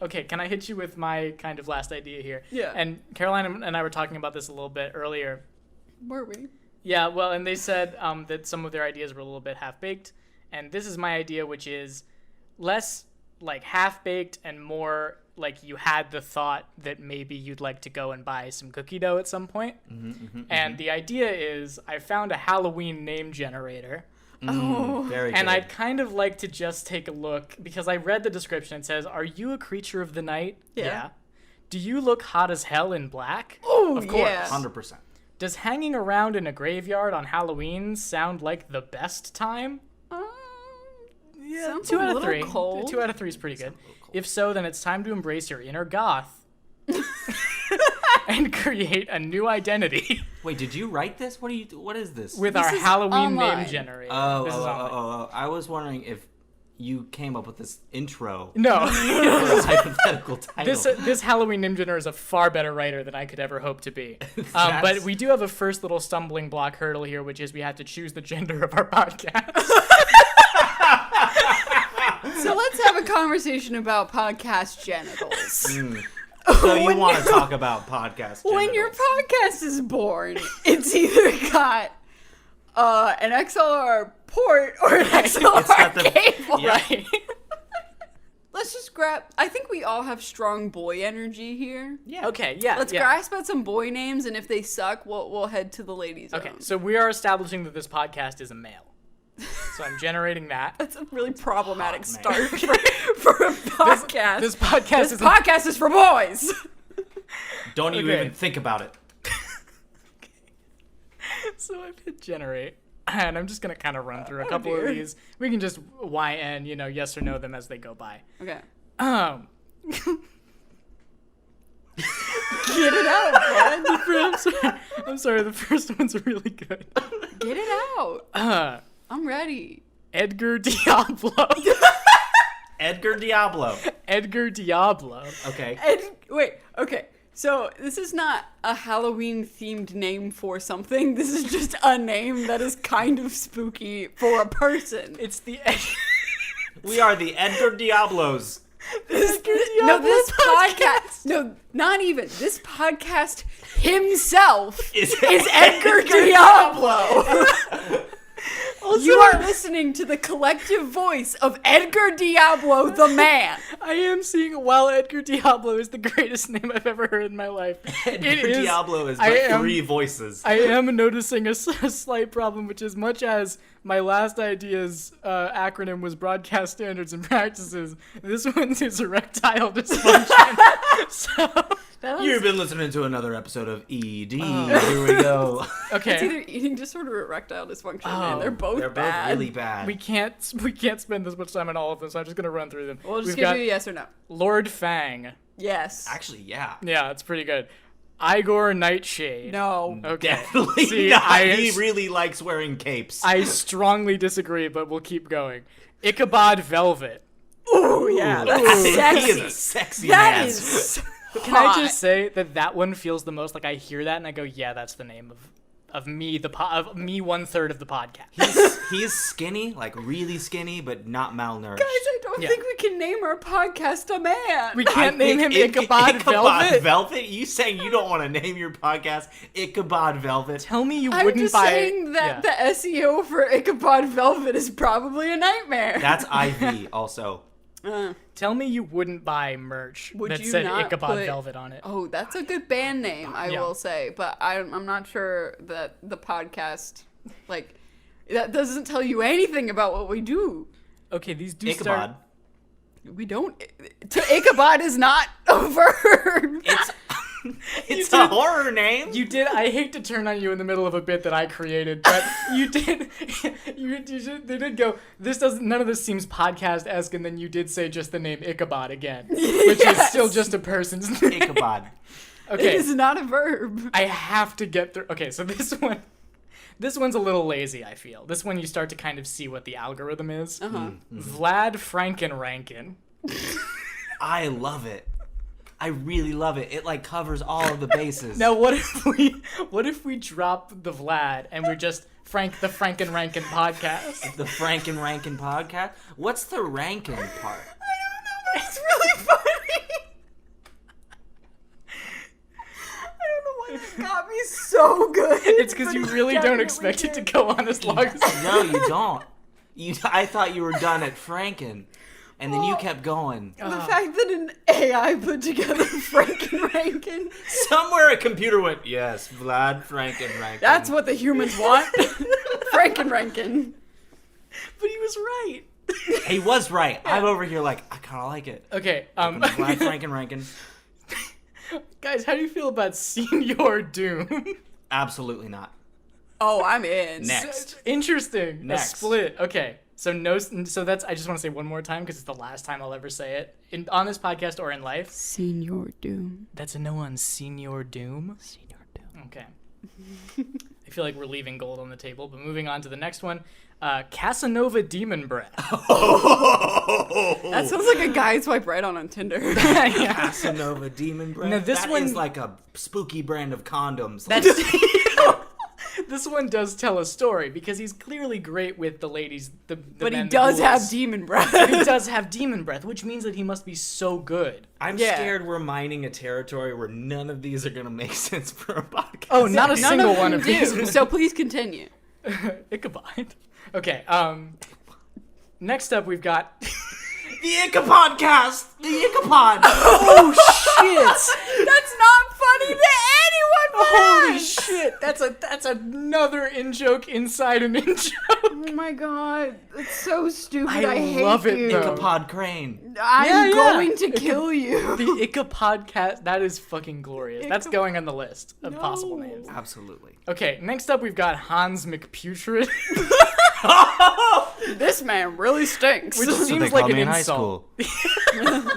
Okay, can I hit you with my kind of last idea here? Yeah. And Caroline and I were talking about this a little bit earlier. Were we? Yeah, well, and they said that some of their ideas were a little bit half-baked. And this is my idea, which is less like half-baked and more like you had the thought that maybe you'd like to go and buy some cookie dough at some point. And the idea is I found a Halloween name generator. Very good. And I'd kind of like to just take a look, because I read the description. It says, "Are you a creature of the night?" Yeah. "Do you look hot as hell in black?" Oh, Of course. yeah. 100%. "Does hanging around in a graveyard on Halloween sound like the best time?" Yeah, sounds 2 a out of little 3. cold. 2 out of 3 is pretty good. If so, then it's time to embrace your inner goth and create a new identity Wait, did you write this? What is this? with This our is Halloween online. name generator. Oh, This is online. I was wondering if you came up with this intro No. for a hypothetical title. This Halloween name generator is a far better writer than I could ever hope to be. But That's- we do have a first little stumbling block hurdle here, which is we have to choose the gender of our podcast. So let's have a conversation about podcast genitals. So you want to talk about podcast When your genitals. podcast is born, it's either got an XLR port or an XLR got the- cable. yeah. Right. Let's just grab. I think we all have strong boy energy here. Yeah. Okay, yeah. Let's yeah. grasp at some boy names, and if they suck, we'll head to the ladies' Okay, zone. so we are establishing that this podcast is a male. So I'm generating that. That's a really problematic Oh, man. start for a podcast. This podcast This is podcast is for boys. Don't you Okay. even think about it. So I've hit generate, and I'm just gonna kind of run through a couple of dear. these. We can just YN, yes or no them as they go by. Okay. Um, Get it out, I'm sorry. The first one's really good. bud. Get it out. I'm ready. Edgar Diablo. Edgar Diablo. Edgar Diablo. Okay. Wait, okay. So this is not a Halloween themed name for something. This is just a name that is kind of spooky for a person. It's the We are the Edgar Diablos. This podcast. No, not even. This podcast himself Is Edgar Diablo. You are listening to the collective voice of Edgar Diablo, the man. I am seeing while Edgar Diablo is the greatest name I've ever heard in my life. Edgar Diablo is I but am- 3 voices. I am noticing a slight problem, which is much as my last idea's acronym was Broadcast Standards and Practices, this one's is Erectile Dysfunction. So, You've been listening to another episode of ED. Here we go. It's okay, either eating disorder or erectile dysfunction, man. They're both They're both bad. really bad. we can't spend this much time on all of them, so I'm just gonna run through them. We'll just We've give got you a yes or no. Lord Fang. Yes. Actually, yeah. Yeah, it's pretty good. Igor Nightshade. No. Okay. Definitely See, not. He really likes wearing capes. I strongly disagree, but we'll keep going. Ichabod Velvet. Ooh, yeah, that's He sexy. is a sexy That man. is Can I just say that one feels the most like I hear that and I go, yeah, that's the name of me, of me 1/3 of the podcast. He's skinny, like really skinny, but not malnourished. Guys, I don't Yeah. think we can name our podcast a man. We can't name him Ichabod Velvet. Velvet? You saying you don't want to name your podcast Ichabod Velvet? Tell me you I'm wouldn't just buy saying that yeah. the SEO for Ichabod Velvet is probably a nightmare. That's IV also. Tell me you wouldn't buy merch Would that you said not Ichabod put- Velvet on it. Oh, that's a good band name, I Yeah. will say. But I'm not sure that the podcast, like, that doesn't tell you anything about what we do. Okay, these do Ichabod. start. We don't. To Ichabod is not a verb. It's a horror name. You did. I hate to turn on you in the middle of a bit that I created, but you did. They did go. This doesn't. None of this seems podcast-esque, and then you did say just the name Ichabod again, which is Yes. still just a person's name. Ichabod. It Okay, is not a verb. I have to get through. Okay, so this one's a little lazy. I feel this one you start to kind of see what the algorithm is. Vlad Frankenrankin. I love it. I really love it. It like covers all of the bases. Now, what if we drop the Vlad and we're just the Frankenrankin podcast? The Frank and Rankin podcast. What's the Rankin part? It's really funny. so good. It's because you but really don't definitely expect it to did. go on as long as No, you don't. I thought you were done at Franken, and then you kept going. The fact that an AI put together Franken Rankin, Somewhere a computer went, yes, Vlad Franken. that's what the humans want. Franken Rankin. But he was right. He was right. I'm over here like, I kind of like it. Okay, Vlad Franken. guys, how do you feel about Senior Doom? Absolutely not. Oh, I'm in. Next. Interesting. Next. A split. Okay. So that's I just want to say one more time because it's the last time I'll ever say it on this podcast or in life. Senior Doom. That's a no on Senior Doom. Senior Doom. Okay. I feel like we're leaving gold on the table, but moving on to the next one. Casanova Demon Breath. That sounds like a guy swipe right on Tinder. Yeah. Casanova Demon Breath. Now, this That one- is like a spooky brand of condoms. That's this one does tell a story because he's clearly great with the ladies. But he men, the does have ghouls. demon breath. He does have demon breath, which means that he must be so good. I'm Yeah. scared we're mining a territory where none of these are going to make sense for a podcast. Oh, not a None single of one them of do. these. So please continue. Ichabod. Okay. Next up, we've got. The Ichabod cast! The Ichabod! Oh shit! That's not funny to anyone but Holy us. shit! That's another in joke inside an in joke. Oh my god, that's so stupid. I I hate love it, you. though. Ichabod Crane. I'm Yeah, yeah. going to kill you. The Ichabod cast. That is fucking glorious. That's going on the list of possible No. names. Absolutely. Okay, next up we've got Hans McPutrid, This man really stinks. which That's what seems they like call an me in high insult. school.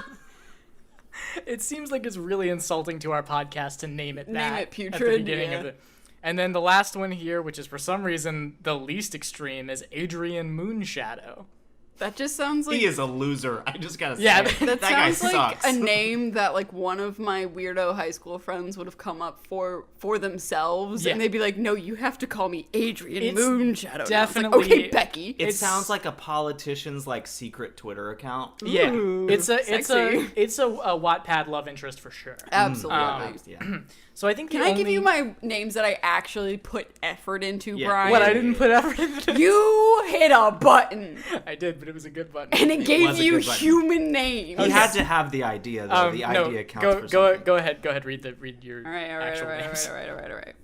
It seems like it's really insulting to our podcast to name it that Name it at the putrid, beginning yeah. of it. And then the last one here, which is for some reason the least extreme, is Adrian Moonshadow. That just sounds like He is a loser. I just gotta say Yeah, it. that that guy sounds like sucks. a name that like one of my weirdo high school friends would have come up for themselves, Yeah. and they'd be like, "No, you have to call me Adrian It's Moonshadow." And I was like, definitely- okay, Becky. It it's- sounds like a politician's like secret Twitter account. Yeah, Ooh, it's a Wattpad love interest for sure. Absolutely. Yeah. So I think Can I give you my names that I actually put effort into, Yeah. Brian? what I didn't put effort into? This. You hit a button, I did, but it was a good button. and it gave was a you good button. human names. He had to have the idea though. The no, idea counts for go something. go ahead. Read your. All right. actual names. All right.